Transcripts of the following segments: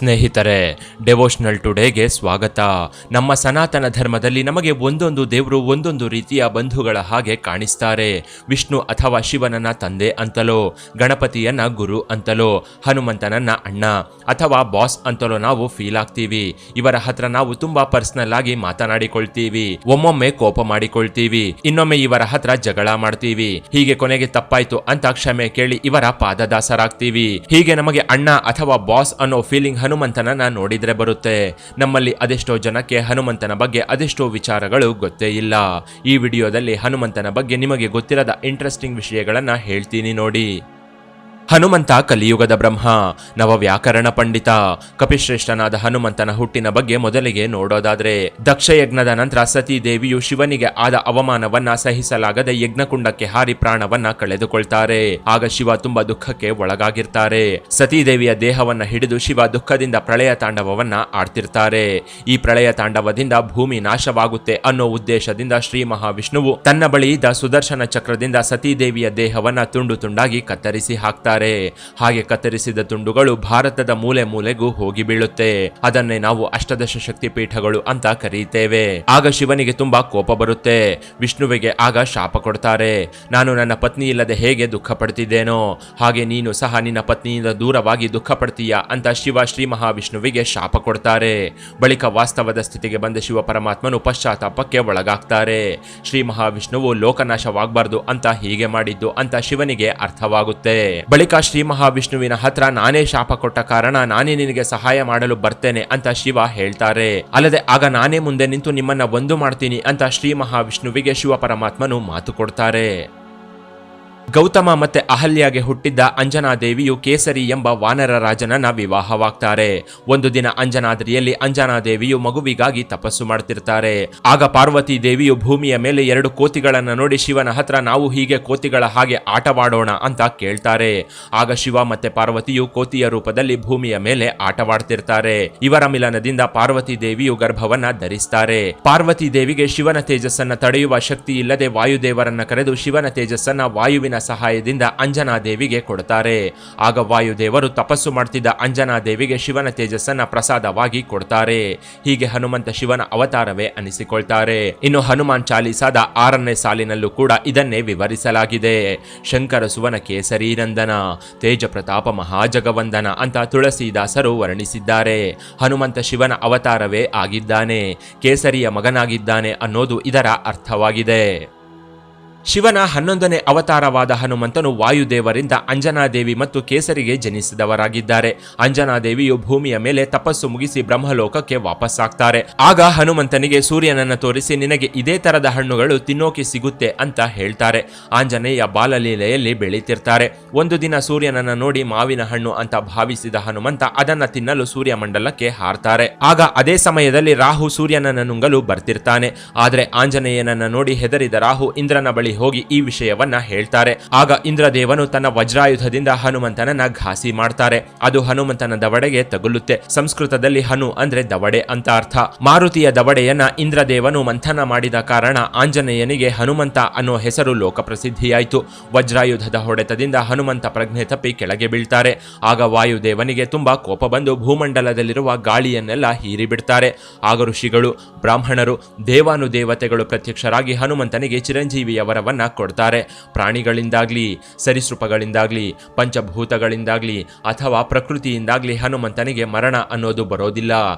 ಸ್ನೇಹಿತರೆ, ಡೆವೋಷನಲ್ ಟುಡೇಗೆ ಸ್ವಾಗತ. ನಮ್ಮ ಸನಾತನ ಧರ್ಮದಲ್ಲಿ ನಮಗೆ ಒಂದೊಂದು ದೇವರು ಒಂದೊಂದು ರೀತಿಯ ಬಂಧುಗಳ ಹಾಗೆ ಕಾಣಿಸ್ತಾರೆ. ವಿಷ್ಣು ಅಥವಾ ಶಿವನನ್ನ ತಂದೆ ಅಂತಲೋ, ಗಣಪತಿಯನ್ನ ಗುರು ಅಂತಲೋ, ಹನುಮಂತನನ್ನ ಅಣ್ಣ ಅಥವಾ ಬಾಸ್ ಅಂತಲೋ ನಾವು ಫೀಲ್ ಆಗ್ತೀವಿ. ಇವರ ಹತ್ರ ನಾವು ತುಂಬಾ ಪರ್ಸನಲ್ ಆಗಿ ಮಾತನಾಡಿಕೊಳ್ತೀವಿ, ಒಮ್ಮೊಮ್ಮೆ ಕೋಪ ಮಾಡಿಕೊಳ್ತೀವಿ, ಇನ್ನೊಮ್ಮೆ ಇವರ ಹತ್ರ ಜಗಳ ಮಾಡ್ತೀವಿ. ಹೀಗೆ ಕೊನೆಗೆ ತಪ್ಪಾಯ್ತು ಅಂತ ಕ್ಷಮೆ ಕೇಳಿ ಇವರ ಪಾದದಾಸರಾಗ್ತೀವಿ. ಹೀಗೆ ನಮಗೆ ಅಣ್ಣ ಅಥವಾ ಬಾಸ್ ಅನ್ನೋ ಫೀಲಿಂಗ್ ಹನುಮಂತನನ್ನ ನೋಡಿದ್ರೆ ಬರುತ್ತೆ. ನಮ್ಮಲ್ಲಿ ಅದೆಷ್ಟೋ ಜನಕ್ಕೆ ಹನುಮಂತನ ಬಗ್ಗೆ ಅದೆಷ್ಟೋ ವಿಚಾರಗಳು ಗೊತ್ತೇ ಇಲ್ಲ. ಈ ವಿಡಿಯೋದಲ್ಲಿ ಹನುಮಂತನ ಬಗ್ಗೆ ನಿಮಗೆ ಗೊತ್ತಿರದ ಇಂಟ್ರೆಸ್ಟಿಂಗ್ ವಿಷಯಗಳನ್ನ ಹೇಳ್ತೀನಿ ನೋಡಿ. ಹನುಮಂತ ಕಲಿಯುಗದ ಬ್ರಹ್ಮ, ನವ ವ್ಯಾಕರಣ ಪಂಡಿತ. ಕಪಿಶ್ರೇಷ್ಠನಾದ ಹನುಮಂತನ ಹುಟ್ಟಿನ ಬಗ್ಗೆ ಮೊದಲಿಗೆ ನೋಡೋದಾದ್ರೆ, ದಕ್ಷಯಜ್ಞದ ನಂತರ ಸತೀ ದೇವಿಯು ಶಿವನಿಗೆ ಆದ ಅವಮಾನವನ್ನ ಸಹಿಸಲಾಗದೆ ಯಜ್ಞಕುಂಡಕ್ಕೆ ಹಾರಿ ಪ್ರಾಣವನ್ನ ಕಳೆದುಕೊಳ್ತಾರೆ. ಆಗ ಶಿವ ತುಂಬಾ ದುಃಖಕ್ಕೆ ಒಳಗಾಗಿರ್ತಾರೆ. ಸತೀದೇವಿಯ ದೇಹವನ್ನ ಹಿಡಿದು ಶಿವ ದುಃಖದಿಂದ ಪ್ರಳಯ ತಾಂಡವವನ್ನ ಆಡ್ತಿರ್ತಾರೆ. ಈ ಪ್ರಳಯ ತಾಂಡವದಿಂದ ಭೂಮಿ ನಾಶವಾಗುತ್ತೆ ಅನ್ನೋ ಉದ್ದೇಶದಿಂದ ಶ್ರೀ ಮಹಾವಿಷ್ಣುವು ತನ್ನ ಬಳಿ ಇದ್ದ ಸುದರ್ಶನ ಚಕ್ರದಿಂದ ಸತೀದೇವಿಯ ದೇಹವನ್ನ ತುಂಡು ತುಂಡಾಗಿ ಕತ್ತರಿಸಿ ಹಾಕ್ತಾರೆ. ಹಾಗೆ ಕತ್ತರಿಸಿದ ತುಂಡುಗಳು ಭಾರತದ ಮೂಲೆ ಮೂಲೆಗೂ ಹೋಗಿ ಬೀಳುತ್ತೆ. ಅದನ್ನೇ ನಾವು ಅಷ್ಟದಶ ಶಕ್ತಿ ಪೀಠಗಳು ಅಂತ ಕರೀತೇವೆ. ಆಗ ಶಿವನಿಗೆ ತುಂಬಾ ಕೋಪ ಬರುತ್ತೆ. ವಿಷ್ಣುವಿಗೆ ಆಗ ಶಾಪ ಕೊಡ್ತಾರೆ. ನಾನು ನನ್ನ ಪತ್ನಿ ಇಲ್ಲದೆ ಹೇಗೆ ದುಃಖ ಪಡ್ತಿದ್ದೇನೋ ಹಾಗೆ ನೀನು ಸಹ ನಿನ್ನ ಪತ್ನಿಯಿಂದ ದೂರವಾಗಿ ದುಃಖ ಪಡ್ತೀಯಾ ಅಂತ ಶಿವ ಶ್ರೀ ಮಹಾವಿಷ್ಣುವಿಗೆ ಶಾಪ ಕೊಡ್ತಾರೆ. ಬಳಿಕ ವಾಸ್ತವದ ಸ್ಥಿತಿಗೆ ಬಂದ ಶಿವ ಪರಮಾತ್ಮನು ಪಶ್ಚಾತ್ತಾಪಕ್ಕೆ ಒಳಗಾಗ್ತಾರೆ. ಶ್ರೀ ಮಹಾವಿಷ್ಣುವು ಲೋಕನಾಶವಾಗಬಾರ್ದು ಅಂತ ಹೀಗೆ ಮಾಡಿದ್ದು ಅಂತ ಶಿವನಿಗೆ ಅರ್ಥವಾಗುತ್ತೆ. ಬಳಿಕ ಶ್ರೀ ಮಹಾವಿಷ್ಣುವಿನ ಹತ್ರ ನಾನೇ ಶಾಪ ಕೊಟ್ಟ ಕಾರಣ ನಾನೇ ನಿನಗೆ ಸಹಾಯ ಮಾಡಲು ಬರ್ತೇನೆ ಅಂತ ಶಿವ ಹೇಳ್ತಾರೆ. ಅಲ್ಲದೆ ಆಗ ನಾನೇ ಮುಂದೆ ನಿಂತು ನಿಮ್ಮನ್ನ ಒಂದು ಮಾಡ್ತೀನಿ ಅಂತ ಶ್ರೀ ಮಹಾವಿಷ್ಣುವಿಗೆ ಶಿವ ಪರಮಾತ್ಮನು ಮಾತು ಕೊಡ್ತಾರೆ. ಗೌತಮ ಮತ್ತೆ ಅಹಲ್ಯಾಗೆ ಹುಟ್ಟಿದ್ದ ಅಂಜನಾದೇವಿಯು ಕೇಸರಿ ಎಂಬ ವಾನರ ರಾಜನನ್ನ ವಿವಾಹವಾಗ್ತಾರೆ. ಒಂದು ದಿನ ಅಂಜನಾದ್ರಿಯಲ್ಲಿ ಅಂಜನಾದೇವಿಯು ಮಗುವಿಗಾಗಿ ತಪಸ್ಸು ಮಾಡ್ತಿರ್ತಾರೆ. ಆಗ ಪಾರ್ವತಿ ದೇವಿಯು ಭೂಮಿಯ ಮೇಲೆ 2 ಕೋತಿಗಳನ್ನ ನೋಡಿ ಶಿವನ ಹತ್ರ ನಾವು ಹೀಗೆ ಕೋತಿಗಳ ಹಾಗೆ ಆಟವಾಡೋಣ ಅಂತ ಕೇಳ್ತಾರೆ. ಆಗ ಶಿವ ಮತ್ತೆ ಪಾರ್ವತಿಯು ಕೋತಿಯ ರೂಪದಲ್ಲಿ ಭೂಮಿಯ ಮೇಲೆ ಆಟವಾಡ್ತಿರ್ತಾರೆ. ಇವರ ಮಿಲನದಿಂದ ಪಾರ್ವತಿ ದೇವಿಯು ಗರ್ಭವನ್ನ ಧರಿಸ್ತಾರೆ. ಪಾರ್ವತಿ ದೇವಿಗೆ ಶಿವನ ತೇಜಸ್ಸನ್ನ ತಡೆಯುವ ಶಕ್ತಿ ಇಲ್ಲದೆ ವಾಯುದೇವರನ್ನ ಕರೆದು ಶಿವನ ತೇಜಸ್ಸನ್ನ ವಾಯುವಿನ ಸಹಾಯದಿಂದ ಅಂಜನಾದೇವಿಗೆ ಕೊಡ್ತಾರೆ. ಆಗ ವಾಯುದೇವರು ತಪಸ್ಸು ಮಾಡ್ತಿದ್ದ ಅಂಜನಾದೇವಿಗೆ ಶಿವನ ತೇಜಸ್ಸನ್ನ ಪ್ರಸಾದವಾಗಿ ಕೊಡ್ತಾರೆ. ಹೀಗೆ ಹನುಮಂತ ಶಿವನ ಅವತಾರವೇ ಅನಿಸಿಕೊಳ್ತಾರೆ. ಇನ್ನು ಹನುಮಾನ್ ಚಾಲೀಸಾದ 6ನೇ ಸಾಲಿನಲ್ಲೂ ಕೂಡ ಇದನ್ನೇ ವಿವರಿಸಲಾಗಿದೆ. ಶಂಕರ ಸುವನ ಕೇಸರಿ ನಂದನ, ತೇಜ ಪ್ರತಾಪ ಮಹಾಜಗವಂದನ ಅಂತ ತುಳಸಿದಾಸರು ವರ್ಣಿಸಿದ್ದಾರೆ. ಹನುಮಂತ ಶಿವನ ಅವತಾರವೇ ಆಗಿದ್ದಾನೆ, ಕೇಸರಿಯ ಮಗನಾಗಿದ್ದಾನೆ ಅನ್ನೋದು ಇದರ ಅರ್ಥವಾಗಿದೆ. ಶಿವನ 11ನೇ ಅವತಾರವಾದ ಹನುಮಂತನು ವಾಯುದೇವರಿಂದ ಅಂಜನಾದೇವಿ ಮತ್ತು ಕೇಸರಿಗೆ ಜನಿಸಿದವರಾಗಿದ್ದಾರೆ. ಅಂಜನಾದೇವಿಯು ಭೂಮಿಯ ಮೇಲೆ ತಪಸ್ಸು ಮುಗಿಸಿ ಬ್ರಹ್ಮಲೋಕಕ್ಕೆ ವಾಪಸ್ಸಾಗ್ತಾರೆ. ಆಗ ಹನುಮಂತನಿಗೆ ಸೂರ್ಯನನ್ನ ತೋರಿಸಿ ನಿನಗೆ ಇದೇ ತರದ ಹಣ್ಣುಗಳು ತಿನ್ನೋಕೆ ಸಿಗುತ್ತೆ ಅಂತ ಹೇಳ್ತಾರೆ. ಆಂಜನೇಯ ಬಾಲಲೀಲೆಯಲ್ಲಿ ಬೆಳೀತಿರ್ತಾರೆ. ಒಂದು ದಿನ ಸೂರ್ಯನನ್ನ ನೋಡಿ ಮಾವಿನ ಹಣ್ಣು ಅಂತ ಭಾವಿಸಿದ ಹನುಮಂತ ಅದನ್ನ ತಿನ್ನಲು ಸೂರ್ಯಮಂಡಲಕ್ಕೆ ಹಾರ್ತಾರೆ. ಆಗ ಅದೇ ಸಮಯದಲ್ಲಿ ರಾಹು ಸೂರ್ಯನನ್ನ ನುಂಗಲು ಬರ್ತಿರ್ತಾನೆ. ಆದ್ರೆ ಆಂಜನೇಯನನ್ನ ನೋಡಿ ಹೆದರಿದ ರಾಹು ಇಂದ್ರನ ಬಳಿ ಹೋಗಿ ಈ ವಿಷಯವನ್ನ ಹೇಳ್ತಾರೆ. ಆಗ ಇಂದ್ರದೇವನು ತನ್ನ ವಜ್ರಾಯುಧದಿಂದ ಹನುಮಂತನನ್ನ ಘಾಸಿ ಮಾಡ್ತಾರೆ. ಅದು ಹನುಮಂತನ ದವಡೆಗೆ ತಗುಲುತ್ತೆ. ಸಂಸ್ಕೃತದಲ್ಲಿ ಹನು ಅಂದ್ರೆ ದವಡೆ ಅಂತ ಅರ್ಥ. ಮಾರುತಿಯ ದವಡೆಯನ್ನ ಇಂದ್ರದೇವನು ಮಂಥನ ಮಾಡಿದ ಕಾರಣ ಆಂಜನೇಯನಿಗೆ ಹನುಮಂತ ಅನ್ನೋ ಹೆಸರು ಲೋಕಪ್ರಸಿದ್ಧಿಯಾಯಿತು. ವಜ್ರಾಯುಧದ ಹೊಡೆತದಿಂದ ಹನುಮಂತ ಪ್ರಜ್ಞೆ ತಪ್ಪಿ ಕೆಳಗೆ ಬೀಳ್ತಾರೆ. ಆಗ ವಾಯುದೇವನಿಗೆ ತುಂಬಾ ಕೋಪ ಬಂದು ಭೂಮಂಡಲದಲ್ಲಿರುವ ಗಾಳಿಯನ್ನೆಲ್ಲ ಹೀರಿಬಿಡ್ತಾರೆ. ಆಗ ಋಷಿಗಳು, ಬ್ರಾಹ್ಮಣರು, ದೇವಾನುದೇವತೆಗಳು ಪ್ರತ್ಯಕ್ಷರಾಗಿ ಹನುಮಂತನಿಗೆ ಚಿರಂಜೀವಿಯವರ ಕೊಡ್ತಾರೆ. ಪ್ರಾಣಿಗಳಿಂದಾಗ್ಲಿ, ಸರಿಸೃಪಗಳಿಂದಾಗ್ಲಿ, ಪಂಚಭೂತಗಳಿಂದಾಗ್ಲಿ ಅಥವಾ ಪ್ರಕೃತಿಯಿಂದಾಗ್ಲಿ ಹನುಮಂತನಿಗೆ ಮರಣ ಅನ್ನೋದು ಬರೋದಿಲ್ಲ.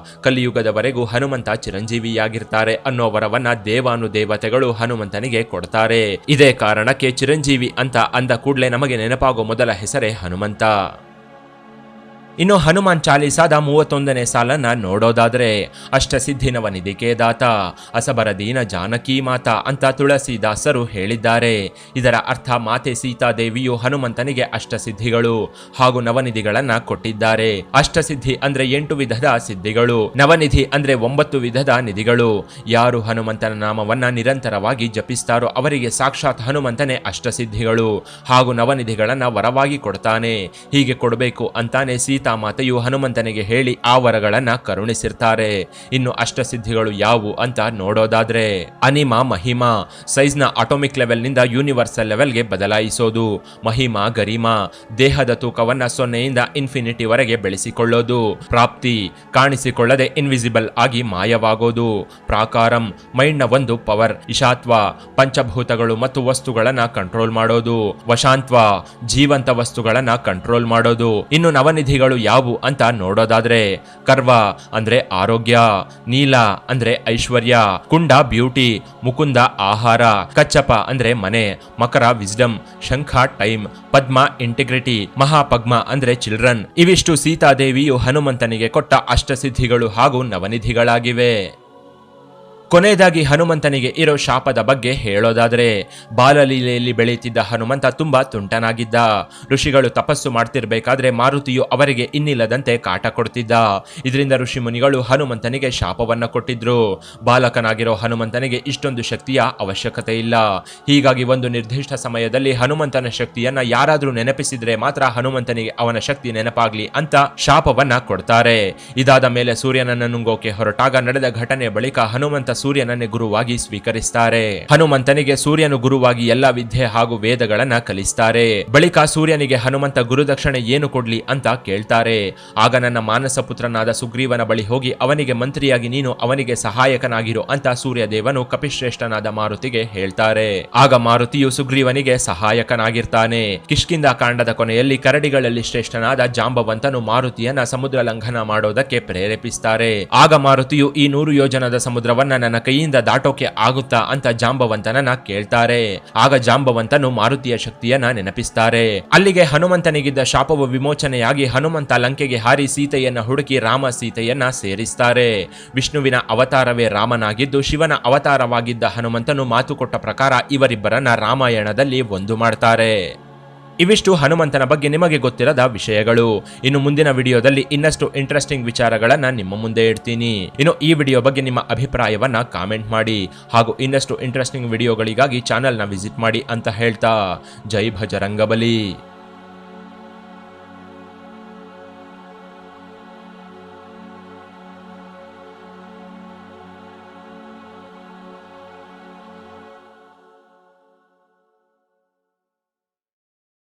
ಕಲಿಯುಗದವರೆಗೂ ಹನುಮಂತ ಚಿರಂಜೀವಿಯಾಗಿರ್ತಾರೆ ಅನ್ನೋ ವರವನ್ನ ದೇವಾನುದೇವತೆಗಳು ಹನುಮಂತನಿಗೆ ಕೊಡ್ತಾರೆ. ಇದೇ ಕಾರಣಕ್ಕೆ ಚಿರಂಜೀವಿ ಅಂತ ಅಂದ ಕೂಡಲೇ ನಮಗೆ ನೆನಪಾಗೋ ಮೊದಲ ಹೆಸರೇ ಹನುಮಂತ. ಇನ್ನು ಹನುಮಾನ್ ಚಾಲೀಸಾದ 31ನೇ ಸಾಲನ್ನ ನೋಡೋದಾದ್ರೆ, ಅಷ್ಟಸಿದ್ಧಿನವನಿಧಿ ಕೇದಾತ, ಅಸಬರ ದೀನ ಜಾನಕಿ ಮಾತಾ ಅಂತ ತುಳಸಿದಾಸರು ಹೇಳಿದ್ದಾರೆ. ಇದರ ಅರ್ಥ ಮಾತೆ ಸೀತಾದೇವಿಯು ಹನುಮಂತನಿಗೆ ಅಷ್ಟಸಿದ್ಧಿಗಳು ಹಾಗೂ ನವನಿಧಿಗಳನ್ನ ಕೊಟ್ಟಿದ್ದಾರೆ. ಅಷ್ಟಸಿದ್ಧಿ ಅಂದ್ರೆ 8 ವಿಧದ ಸಿದ್ಧಿಗಳು, ನವನಿಧಿ ಅಂದ್ರೆ 9 ವಿಧದ ನಿಧಿಗಳು. ಯಾರು ಹನುಮಂತನ ನಾಮವನ್ನ ನಿರಂತರವಾಗಿ ಜಪಿಸ್ತಾರೋ ಅವರಿಗೆ ಸಾಕ್ಷಾತ್ ಹನುಮಂತನೇ ಅಷ್ಟಸಿದ್ಧಿಗಳು ಹಾಗೂ ನವನಿಧಿಗಳನ್ನ ವರವಾಗಿ ಕೊಡ್ತಾನೆ. ಹೀಗೆ ಕೊಡಬೇಕು ಅಂತಾನೆ ಸೀತಾಮಾತೆಯು ಹನುಮಂತನಿಗೆ ಹೇಳಿ ಆ ವರಗಳನ್ನ ಕರುಣಿಸಿರ್ತಾರೆ. ಇನ್ನು ಅಷ್ಟಸಿದ್ಧಿಗಳು ಯಾವುವು ಅಂತ ನೋಡೋದಾದ್ರೆ, ಅನಿಮಾ ಮಹಿಮಾ, ಸೈಜ್ನ ಅಟೋಮಿಕ್ ಲೆವೆಲ್ನಿಂದ ಯೂನಿವರ್ಸಲ್ ಲೆವೆಲ್ಗೆ ಬದಲಾಯಿಸೋದು. ಮಹಿಮಾ ಗರಿಮಾ, ದೇಹದ ತೂಕವನ್ನ 0ಯಿಂದ ಇನ್ಫಿನಿಟಿವರೆಗೆ ಬೆಳೆಸಿಕೊಳ್ಳೋದು. ಪ್ರಾಪ್ತಿ, ಕಾಣಿಸಿಕೊಳ್ಳದೆ ಇನ್ವಿಸಿಬಲ್ ಆಗಿ ಮಾಯವಾಗೋದು. ಪ್ರಾಕಾರಂ, ಮೈಂಡ್ನ ಒಂದು ಪವರ್. ಇಶಾತ್ವ, ಪಂಚಭೂತಗಳು ಮತ್ತು ವಸ್ತುಗಳನ್ನ ಕಂಟ್ರೋಲ್ ಮಾಡೋದು. ವಶಾಂತ್ವ, ಜೀವಂತ ವಸ್ತುಗಳನ್ನ ಕಂಟ್ರೋಲ್ ಮಾಡೋದು. ಇನ್ನು ನವನಿಧಿಗಳು ಯಾವುವು ಅಂತ ನೋಡೋದಾದ್ರೆ, ಕರ್ವ ಅಂದ್ರೆ ಆರೋಗ್ಯ, ನೀಲ ಅಂದ್ರೆ ಐಶ್ವರ್ಯ, ಕುಂಡ ಬ್ಯೂಟಿ, ಮುಕುಂದ ಆಹಾರ, ಕಚ್ಚಪ ಅಂದ್ರೆ ಮನೆ, ಮಕರ ವಿಸ್ಡಮ್, ಶಂಖ ಟೈಮ್, ಪದ್ಮ ಇಂಟಿಗ್ರಿಟಿ, ಮಹಾಪದ್ಮ ಅಂದ್ರೆ ಚಿಲ್ಡ್ರನ್. ಇವಿಷ್ಟು ಸೀತಾದೇವಿಯು ಹನುಮಂತನಿಗೆ ಕೊಟ್ಟ ಅಷ್ಟಸಿದ್ಧಿಗಳು ಹಾಗೂ ನವನಿಧಿಗಳಾಗಿವೆ. ಕೊನೆಯದಾಗಿ ಹನುಮಂತನಿಗೆ ಇರೋ ಶಾಪದ ಬಗ್ಗೆ ಹೇಳೋದಾದ್ರೆ, ಬಾಲಲೀಲೆಯಲ್ಲಿ ಬೆಳೆಯುತ್ತಿದ್ದ ಹನುಮಂತ ತುಂಬಾ ತುಂಟನಾಗಿದ್ದ. ಋಷಿಗಳು ತಪಸ್ಸು ಮಾಡ್ತಿರ್ಬೇಕಾದ್ರೆ ಮಾರುತಿಯು ಅವರಿಗೆ ಇನ್ನಿಲ್ಲದಂತೆ ಕಾಟ ಕೊಡ್ತಿದ್ದ. ಇದರಿಂದ ಋಷಿ ಮುನಿಗಳು ಹನುಮಂತನಿಗೆ ಶಾಪವನ್ನ ಕೊಟ್ಟಿದ್ರು. ಬಾಲಕನಾಗಿರೋ ಹನುಮಂತನಿಗೆ ಇಷ್ಟೊಂದು ಶಕ್ತಿಯ ಅವಶ್ಯಕತೆ ಇಲ್ಲ. ಹೀಗಾಗಿ ಒಂದು ನಿರ್ದಿಷ್ಟ ಸಮಯದಲ್ಲಿ ಹನುಮಂತನ ಶಕ್ತಿಯನ್ನ ಯಾರಾದ್ರೂ ನೆನಪಿಸಿದ್ರೆ ಮಾತ್ರ ಹನುಮಂತನಿಗೆ ಅವನ ಶಕ್ತಿ ನೆನಪಾಗ್ಲಿ ಅಂತ ಶಾಪವನ್ನ ಕೊಡ್ತಾರೆ. ಇದಾದ ಮೇಲೆ ಸೂರ್ಯನನ್ನು ನುಂಗೋಕೆ ಹೊರಟಾಗ ನಡೆದ ಘಟನೆ ಬಳಿಕ ಹನುಮಂತ ಸೂರ್ಯನನ್ನೇ ಗುರುವಾಗಿ ಸ್ವೀಕರಿಸ್ತಾರೆ. ಹನುಮಂತನಿಗೆ ಸೂರ್ಯನು ಗುರುವಾಗಿ ಎಲ್ಲ ವಿದ್ಯೆ ಹಾಗೂ ವೇದಗಳನ್ನ ಕಲಿಸ್ತಾರೆ. ಬಳಿಕ ಸೂರ್ಯನಿಗೆ ಹನುಮಂತ ಗುರುದಕ್ಷಿಣೆ ಏನು ಕೊಡ್ಲಿ ಅಂತ ಕೇಳ್ತಾರೆ. ಆಗ ನನ್ನ ಮಾನಸ ಪುತ್ರನಾದ ಸುಗ್ರೀವನ ಬಳಿ ಹೋಗಿ ಅವನಿಗೆ ಮಂತ್ರಿಯಾಗಿ ನೀನು ಅವನಿಗೆ ಸಹಾಯಕನಾಗಿರು ಅಂತ ಸೂರ್ಯದೇವನು ಕಪಿಶ್ರೇಷ್ಠನಾದ ಮಾರುತಿಗೆ ಹೇಳ್ತಾರೆ. ಆಗ ಮಾರುತಿಯು ಸುಗ್ರೀವನಿಗೆ ಸಹಾಯಕನಾಗಿರ್ತಾನೆ. ಕಿಷ್ಕಿಂಧ ಕಾಂಡದ ಕೊನೆಯಲ್ಲಿ ಕರಡಿಗಳಲ್ಲಿ ಶ್ರೇಷ್ಠನಾದ ಜಾಂಬವಂತನು ಮಾರುತಿಯನ್ನ ಸಮುದ್ರ ಲಂಘನ ಮಾಡೋದಕ್ಕೆ ಪ್ರೇರೇಪಿಸ್ತಾರೆ. ಆಗ ಮಾರುತಿಯು ಈ 100 ಯೋಜನದ ಸಮುದ್ರವನ್ನ ನನ್ನ ಕೈಯಿಂದ ದಾಟೋಕೆ ಆಗುತ್ತಾ ಅಂತ ಜಾಂಬವಂತನನ್ನ ಕೇಳ್ತಾರೆ. ಆಗ ಜಾಂಬವಂತನು ಮಾರುತಿಯ ಶಕ್ತಿಯನ್ನ ನೆನಪಿಸ್ತಾರೆ. ಅಲ್ಲಿಗೆ ಹನುಮಂತನಿಗಿದ್ದ ಶಾಪವು ವಿಮೋಚನೆಯಾಗಿ ಹನುಮಂತ ಲಂಕೆಗೆ ಹಾರಿ ಸೀತೆಯನ್ನ ಹುಡುಕಿ ರಾಮ ಸೀತೆಯನ್ನ ಸೇರಿಸ್ತಾರೆ. ವಿಷ್ಣುವಿನ ಅವತಾರವೇ ರಾಮನಾಗಿದ್ದು ಶಿವನ ಅವತಾರವಾಗಿದ್ದ ಹನುಮಂತನು ಮಾತು ಕೊಟ್ಟ ಪ್ರಕಾರ ಇವರಿಬ್ಬರನ್ನ ರಾಮಾಯಣದಲ್ಲಿ ಒಂದು ಮಾಡ್ತಾರೆ. ಇವಿಷ್ಟು ಹನುಮಂತನ ಬಗ್ಗೆ ನಿಮಗೆ ಗೊತ್ತಿರದ ವಿಷಯಗಳು. ಇನ್ನು ಮುಂದಿನ ವಿಡಿಯೋದಲ್ಲಿ ಇನ್ನಷ್ಟು ಇಂಟ್ರೆಸ್ಟಿಂಗ್ ವಿಚಾರಗಳನ್ನ ನಿಮ್ಮ ಮುಂದೆ ಇಡ್ತೀನಿ. ಇನ್ನು ಈ ವಿಡಿಯೋ ಬಗ್ಗೆ ನಿಮ್ಮ ಅಭಿಪ್ರಾಯವನ್ನ ಕಾಮೆಂಟ್ ಮಾಡಿ ಹಾಗೂ ಇನ್ನಷ್ಟು ಇಂಟ್ರೆಸ್ಟಿಂಗ್ ವಿಡಿಯೋಗಳಿಗಾಗಿ ಚಾನೆಲ್ನ ವಿಸಿಟ್ ಮಾಡಿ ಅಂತ ಹೇಳ್ತಾ ಜೈ ಭಜರಂಗಬಲಿ.